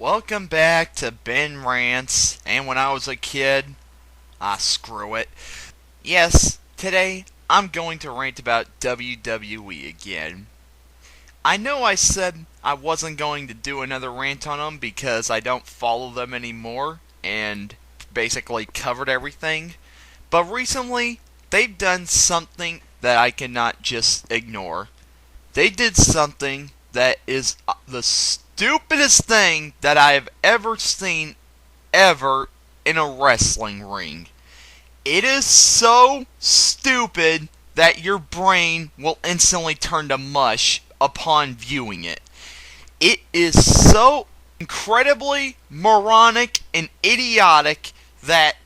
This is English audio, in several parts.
Welcome back to Ben Rants, and when I was a kid, screw it. Yes, today I'm going to rant about WWE again. I know I said I wasn't going to do another rant on them because I don't follow them anymore and basically covered everything, but recently they've done something that I cannot just ignore. They did something that is the stupidest thing that I have ever seen ever in a wrestling ring. It is so stupid that your brain will instantly turn to mush upon viewing it. It is so incredibly moronic and idiotic that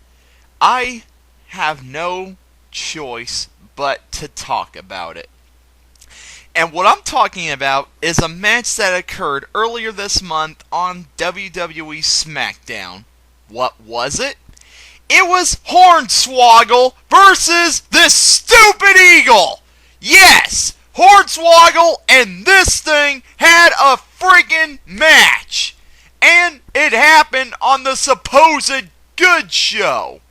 I have no choice but to talk about it. And what I'm talking about is a match that occurred earlier this month on WWE SmackDown. What was it? It was Hornswoggle versus this stupid eagle! Yes! Hornswoggle and this thing had a friggin' match! And it happened on the supposed good show.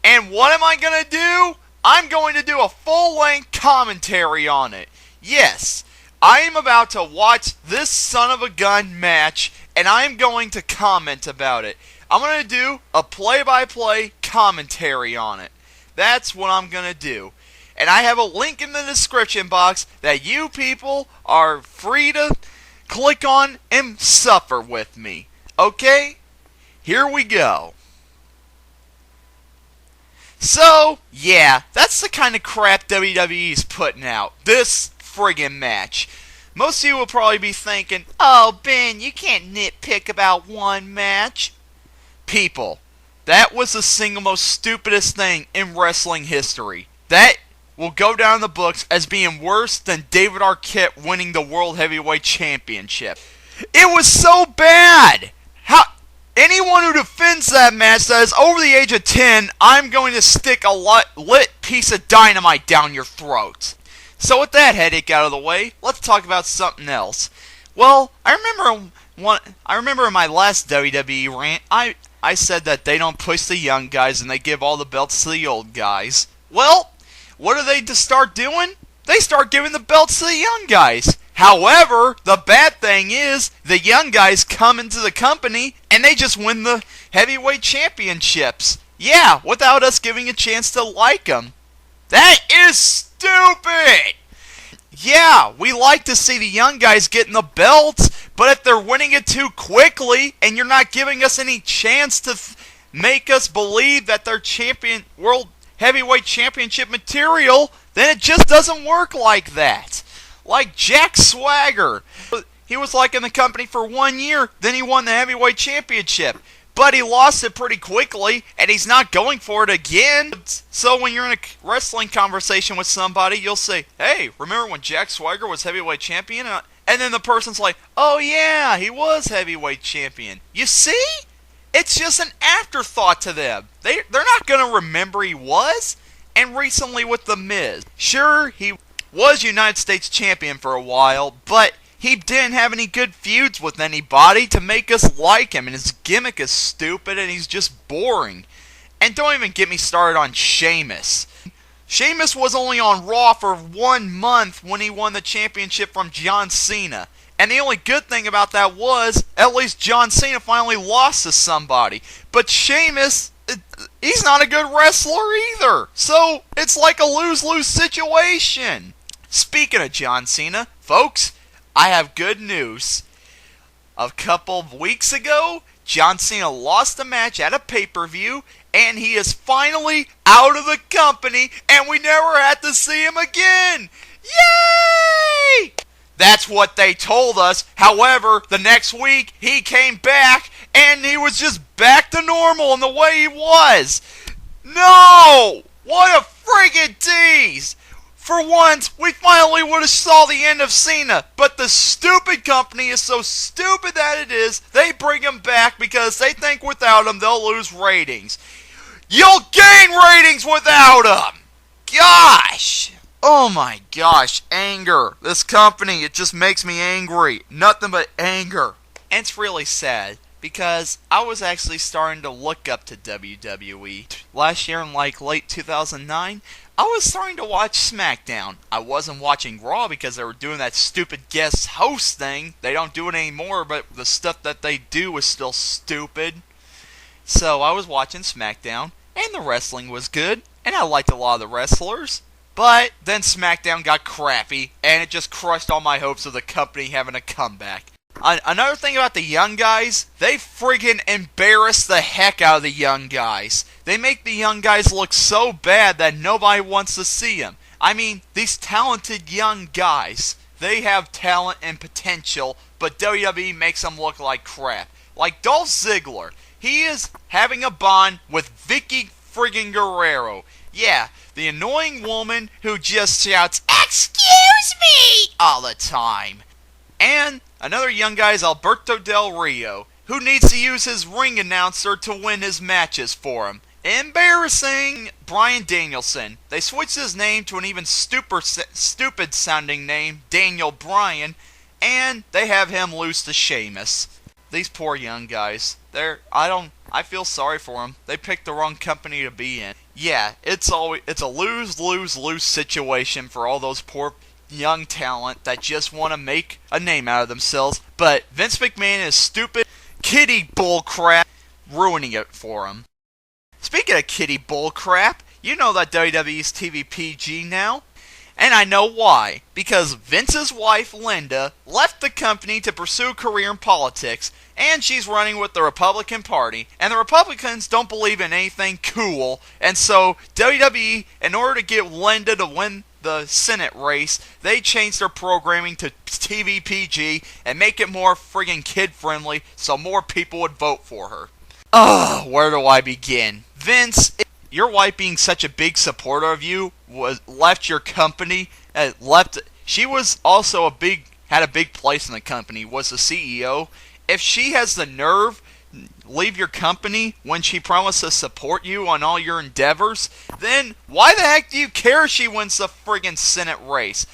And what am I gonna do? I'm going to do a full-length commentary on it. Yes, I am about to watch this son of a gun match, and I am going to comment about it. I'm going to do a play-by-play commentary on it. That's what I'm going to do. And I have a link in the description box that you people are free to click on and suffer with me. Okay? Here we go. So, yeah, that's the kind of crap WWE's putting out. This friggin' match. Most of you will probably be thinking, oh, Ben, you can't nitpick about one match. People, that was the single most stupidest thing in wrestling history. That will go down in the books as being worse than David Arquette winning the World Heavyweight Championship. It was so bad! Anyone who defends that match that is over the age of 10, I'm going to stick a lit piece of dynamite down your throat. So with that headache out of the way, let's talk about something else. Well, I remember in my last WWE rant, I said that they don't push the young guys and they give all the belts to the old guys. Well, what do they start doing? They start giving the belts to the young guys. However, the bad thing is, the young guys come into the company and they just win the heavyweight championships. Yeah, without us giving a chance to like them. That is stupid! Yeah, we like to see the young guys getting the belts, but if they're winning it too quickly and you're not giving us any chance to make us believe that they're world heavyweight championship material, then it just doesn't work like that. Like Jack Swagger. He was like in the company for 1 year, then he won the heavyweight championship. But he lost it pretty quickly, and he's not going for it again. So when you're in a wrestling conversation with somebody, you'll say, hey, remember when Jack Swagger was heavyweight champion? And then the person's like, oh yeah, he was heavyweight champion. You see? It's just an afterthought to them. They're not going to remember he was. And recently with The Miz. Sure, he was United States champion for a while, but he didn't have any good feuds with anybody to make us like him, and his gimmick is stupid and he's just boring. And don't even get me started on Sheamus. Sheamus was only on Raw for 1 month when he won the championship from John Cena. And the only good thing about that was, at least John Cena finally lost to somebody. But Sheamus, he's not a good wrestler either. So, it's like a lose-lose situation. Speaking of John Cena, folks, I have good news. A couple of weeks ago, John Cena lost a match at a pay-per-view, and he is finally out of the company, and we never had to see him again! Yay! That's what they told us. However, the next week, he came back, and he was just back to normal in the way he was. No! What a friggin' tease! For once, we finally would have saw the end of Cena, but the stupid company is so stupid that it is, they bring him back because they think without him they'll lose ratings. You'll gain ratings without him! Gosh! Oh my gosh, anger. This company, it just makes me angry. Nothing but anger. And it's really sad. because I was actually starting to look up to WWE. Last year in like late 2009, I was starting to watch SmackDown. I wasn't watching Raw because they were doing that stupid guest host thing. They don't do it anymore, but the stuff that they do is still stupid. So I was watching SmackDown, and the wrestling was good, and I liked a lot of the wrestlers. But then SmackDown got crappy, and it just crushed all my hopes of the company having a comeback. Another thing about the young guys, they friggin' embarrass the heck out of the young guys. They make the young guys look so bad that nobody wants to see them. I mean, these talented young guys, they have talent and potential, but WWE makes them look like crap. Like Dolph Ziggler, he is having a bond with Vicky friggin' Guerrero. Yeah, the annoying woman who just shouts, "Excuse me!" all the time. And another young guy is Alberto Del Rio, who needs to use his ring announcer to win his matches for him. Embarrassing! Bryan Danielson. They switched his name to an even stupid sounding name, Daniel Bryan, and they have him lose to Sheamus. These poor young guys. I feel sorry for them. They picked the wrong company to be in. Yeah, it's a lose-lose-lose situation for all those poor young talent that just want to make a name out of themselves, but Vince McMahon is stupid kitty bullcrap ruining it for him. Speaking of kitty bullcrap, you know that WWE's TV PG now, and I know why. Because Vince's wife Linda left the company to pursue a career in politics, and she's running with the Republican Party, and the Republicans don't believe in anything cool, and so WWE, in order to get Linda to win the Senate race, they changed their programming to TV PG and make it more friggin' kid-friendly so more people would vote for her. Where do I begin? Vince, your wife being such a big supporter of you left your company, she was also had a big place in the company, was the CEO. If she has the nerve leave your company when she promised to support you on all your endeavors, then why the heck do you care if she wins the friggin' Senate race?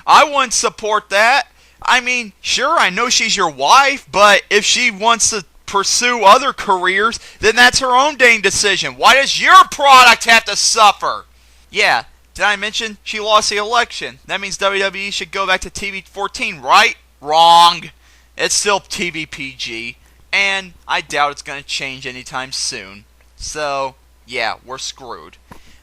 I wouldn't support that. I mean, sure, I know she's your wife, but if she wants to pursue other careers, then that's her own dang decision. Why does your product have to suffer? Yeah, did I mention she lost the election? That means WWE should go back to TV-14, right? Wrong. It's still TV PG. And I doubt it's going to change anytime soon. So, yeah, we're screwed.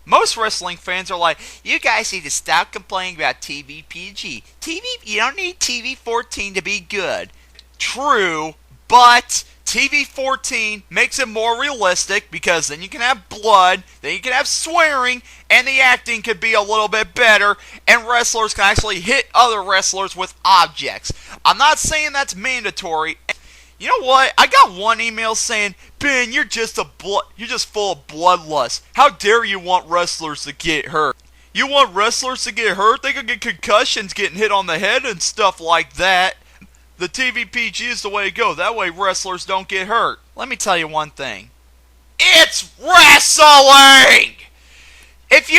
Most wrestling fans are like, you guys need to stop complaining about TV PG. You don't need TV 14 to be good. True, but TV 14 makes it more realistic because then you can have blood, then you can have swearing, and the acting could be a little bit better, and wrestlers can actually hit other wrestlers with objects. I'm not saying that's mandatory. You know what? I got one email saying, Ben, you're just full of bloodlust. How dare you want wrestlers to get hurt? You want wrestlers to get hurt? They could get concussions getting hit on the head and stuff like that. The TV PG is the way to go. That way wrestlers don't get hurt. Let me tell you one thing. It's wrestling! If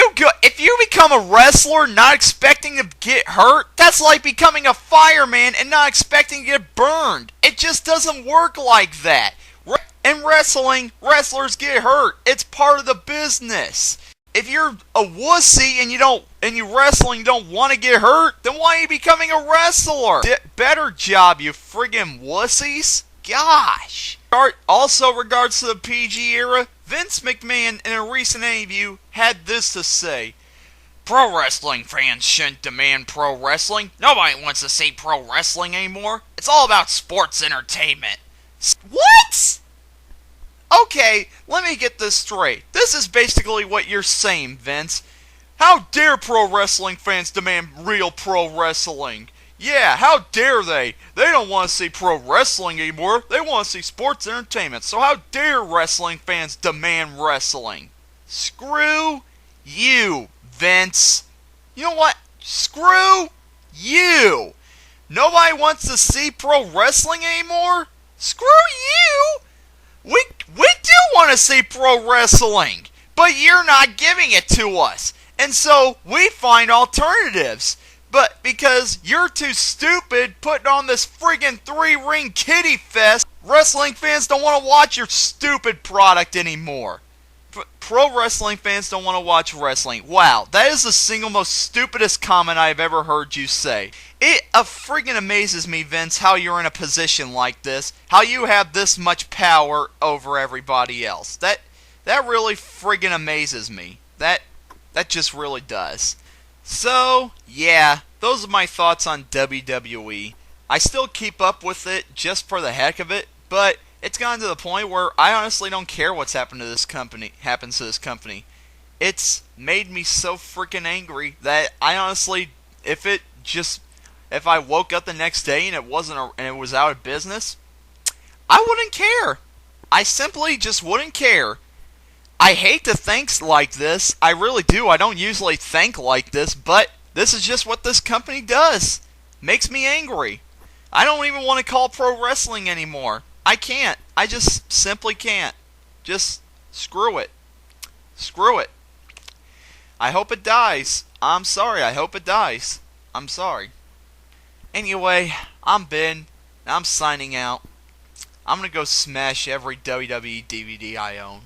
you become a wrestler not expecting to get hurt, that's like becoming a fireman and not expecting to get burned. It just doesn't work like that. In wrestling, wrestlers get hurt. It's part of the business. If you're a wussy and you wrestling don't want to get hurt, then why are you becoming a wrestler? Better job, you friggin' wussies. Gosh. Also, regards to the PG era, Vince McMahon in a recent interview had this to say. Pro wrestling fans shouldn't demand pro wrestling. Nobody wants to see pro wrestling anymore. It's all about sports entertainment. What? Okay, let me get this straight. This is basically what you're saying, Vince. How dare pro wrestling fans demand real pro wrestling? Yeah, how dare they? They don't want to see pro wrestling anymore. They want to see sports entertainment. So how dare wrestling fans demand wrestling? Screw you, Vince. You know what? Screw you. Nobody wants to see pro wrestling anymore? Screw you. We do want to see pro wrestling, but you're not giving it to us. And so we find alternatives. But because you're too stupid putting on this friggin' 3-ring kitty fest Wrestling fans don't want to watch your stupid product anymore. Pro wrestling fans don't want to watch wrestling. Wow, that is the single most stupidest comment I've ever heard you say. It friggin' amazes me, Vince, how you're in a position like this. How you have this much power over everybody else. That really friggin' amazes me. That just really does. So, yeah, those are my thoughts on WWE. I still keep up with it just for the heck of it, but it's gotten to the point where I honestly don't care what's happens to this company. It's made me so freaking angry that I honestly, if I woke up the next day and it was out of business, I wouldn't care. I simply just wouldn't care. I hate to think like this. I really do. I don't usually think like this, but this is just what this company does. Makes me angry. I don't even want to call pro wrestling anymore. I can't. I just simply can't. Just screw it. Screw it. I hope it dies. I'm sorry. I hope it dies. I'm sorry. Anyway, I'm Ben. I'm signing out. I'm going to go smash every WWE DVD I own.